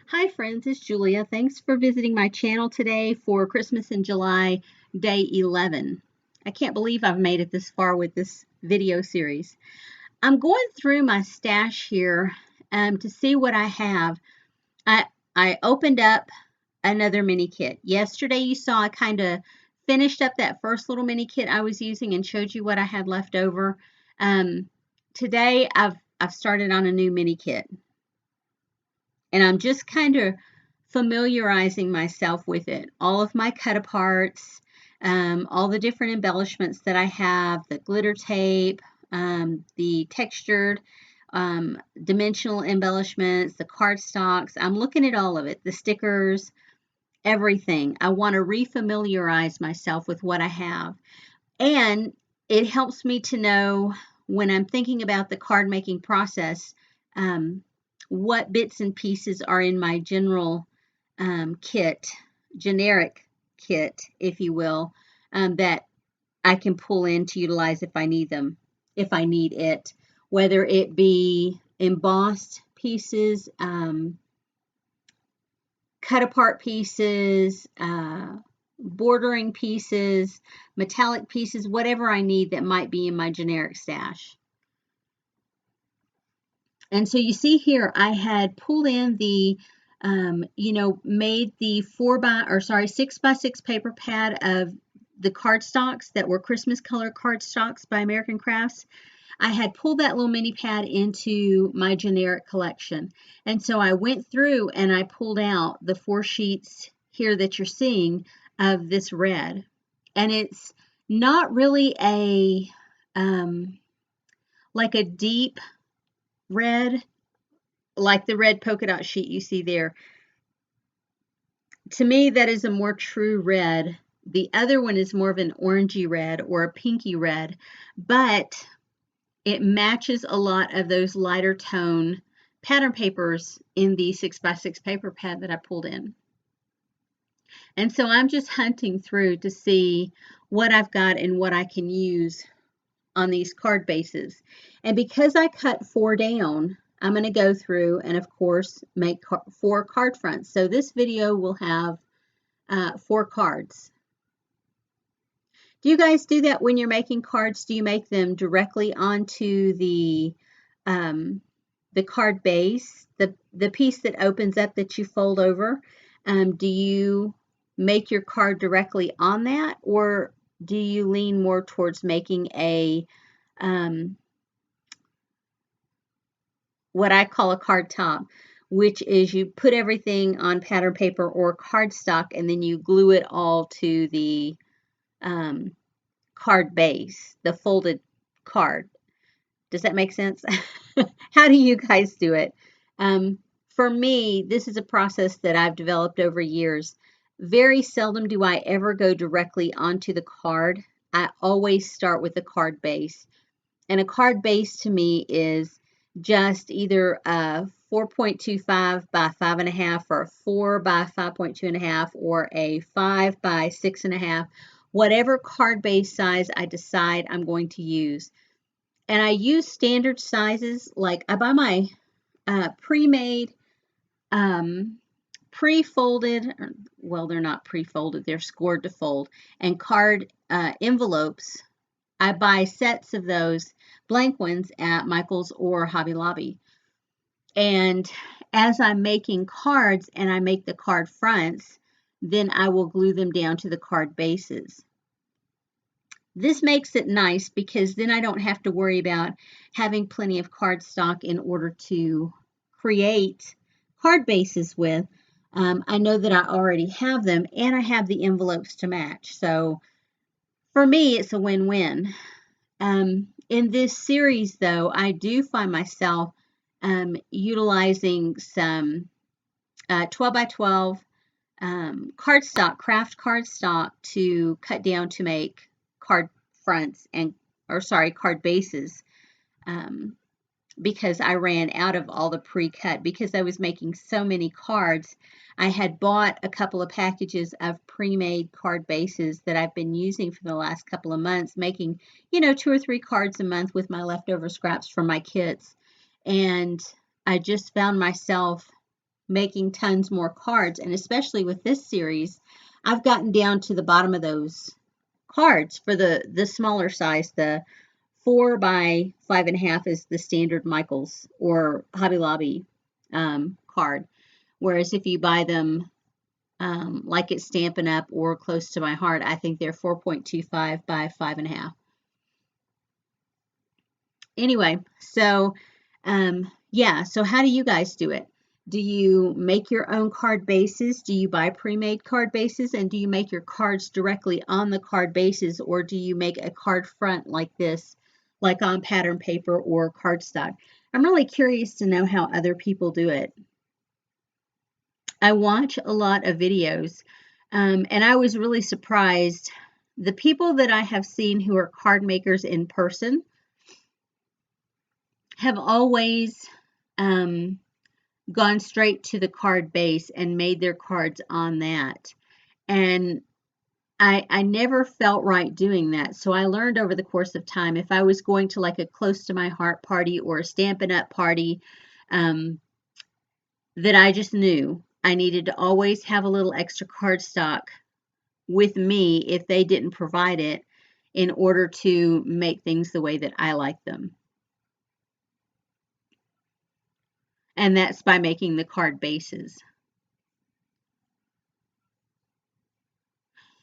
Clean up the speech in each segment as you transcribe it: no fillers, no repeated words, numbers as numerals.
Hi friends, it's Julia. Thanks for visiting my channel today for Christmas in July, day 11. I can't believe I've made it this far with this video series. I'm going through my stash here to see what I have. I, I opened up another mini kit. Yesterday you saw I kind of finished up that first little mini kit I was using and showed you what I had left over. Today I've started on a new mini kit. And I'm just kind of familiarizing myself with it. All of my cut aparts, all the different embellishments that I have, the glitter tape, the textured dimensional embellishments, the cardstocks. I'm looking at all of it, the stickers, everything. I want to refamiliarize myself with what I have. And it helps me to know when I'm thinking about the card making process, um, what bits and pieces are in my general kit, generic kit, if you will, that I can pull in to utilize if I need them, if I need it, whether it be embossed pieces, cut apart pieces, bordering pieces, metallic pieces, whatever I need that might be in my generic stash. And so you see here, I had pulled in the, made the 6x6 paper pad of the cardstocks that were Christmas color cardstocks by American Crafts. I had pulled that little mini pad into my generic collection. And so I went through and I pulled out the 4 sheets here that you're seeing of this red. And it's not really like a deep red, like the red polka dot sheet you see there. To me, that is a more true red. The other one is more of an orangey red or a pinky red, but it matches a lot of those lighter tone pattern papers in the 6x6 paper pad that I pulled in. And so I'm just hunting through to see what I've got and what I can use on these card bases. And because I cut 4 down, I'm going to go through and of course make 4 card fronts. So this video will have 4 cards. Do you guys do that when you're making cards? Do you make them directly onto the card base, the piece that opens up that you fold over? Do you make your card directly on that, or do you lean more towards making a what I call a card top, which is you put everything on pattern paper or cardstock and then you glue it all to the card base, the folded card. Does that make sense? How do you guys do it? For me, this is a process that I've developed over years. Very seldom do I ever go directly onto the card. I always start with the card base. And a card base to me is just either a 4.25 by 5.5 or a 4 by 5.2.5 or a 5 by 6.5, whatever card base size I decide I'm going to use. And I use standard sizes, like I buy my pre-made, pre-folded, well, they're not pre-folded, they're scored to fold, and card envelopes. I buy sets of those blank ones at Michael's or Hobby Lobby. And as I'm making cards and I make the card fronts, then I will glue them down to the card bases. This makes it nice because then I don't have to worry about having plenty of cardstock in order to create card bases with. I know that I already have them and I have the envelopes to match. So for me, it's a win-win. In this series, though, I do find myself utilizing some 12 by 12 cardstock, craft cardstock to cut down to make card fronts card bases, because I ran out of all the pre-cut because I was making so many cards. I had bought a couple of packages of pre-made card bases that I've been using for the last couple of months, making, 2 or 3 cards a month with my leftover scraps from my kits. And I just found myself making tons more cards, and especially with this series, I've gotten down to the bottom of those cards for the smaller size. The 4 by 5.5 is the standard Michaels or Hobby Lobby card. Whereas if you buy them like it's Stampin' Up! Or Close to My Heart, I think they're 4.25 by 5.5. Anyway, so yeah, so how do you guys do it? Do you make your own card bases? Do you buy pre-made card bases? And do you make your cards directly on the card bases, or do you make a card front like this, like on pattern paper or cardstock? I'm really curious to know how other people do it. I watch a lot of videos, and I was really surprised. The people that I have seen who are card makers in person have always gone straight to the card base and made their cards on that. And I never felt right doing that. So I learned over the course of time, if I was going to like a Close to My Heart party or a Stampin' Up! Party, that I just knew I needed to always have a little extra cardstock with me if they didn't provide it, in order to make things the way that I like them. And that's by making the card bases.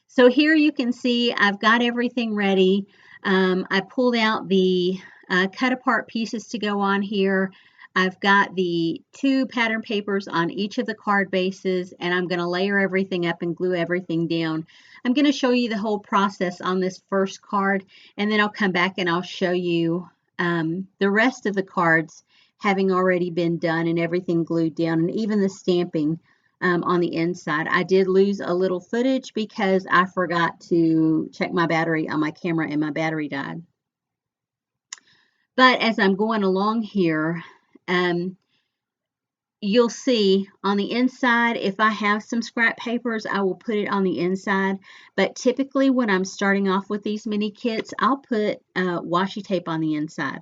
So here you can see I've got everything ready. I pulled out the cut apart pieces to go on here. I've got the 2 pattern papers on each of the card bases, and I'm going to layer everything up and glue everything down. I'm going to show you the whole process on this first card, and then I'll come back and I'll show you the rest of the cards having already been done and everything glued down, and even the stamping on the inside. I did lose a little footage because I forgot to check my battery on my camera and my battery died. But as I'm going along here, you'll see on the inside, if I have some scrap papers, I will put it on the inside. But typically when I'm starting off with these mini kits, I'll put washi tape on the inside,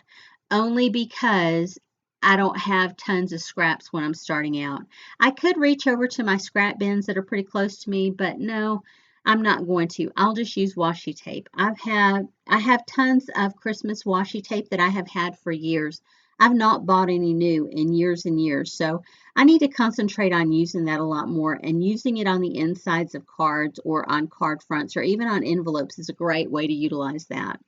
only because I don't have tons of scraps when I'm starting out. I could reach over to my scrap bins that are pretty close to me, but no, I'm not going to. I'll just use washi tape. I have tons of Christmas washi tape that I have had for years. I've not bought any new in years and years, so I need to concentrate on using that a lot more, and using it on the insides of cards or on card fronts or even on envelopes is a great way to utilize that.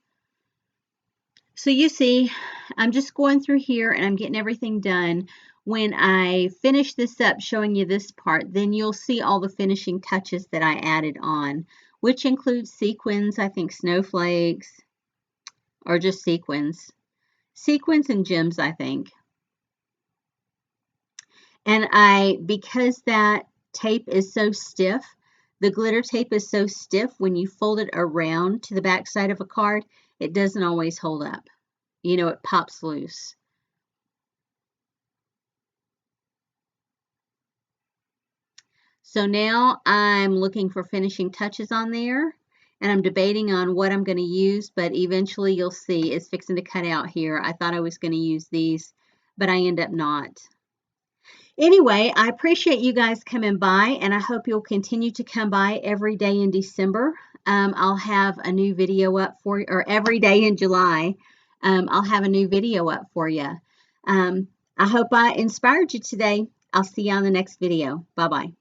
So you see, I'm just going through here and I'm getting everything done. When I finish this up showing you this part, then you'll see all the finishing touches that I added on, which includes sequins, I think snowflakes, or just sequins. Sequins and gems, I think. And because that tape is so stiff, the glitter tape is so stiff, when you fold it around to the back side of a card, it doesn't always hold up. You know, it pops loose. So now I'm looking for finishing touches on there, and I'm debating on what I'm going to use, but eventually you'll see it's fixing to cut out here. I thought I was going to use these, but I end up not. Anyway, I appreciate you guys coming by, and I hope you'll continue to come by every day in December. I'll have a new video up for you, or every day in July. I'll have a new video up for you. I hope I inspired you today. I'll see you on the next video. Bye-bye.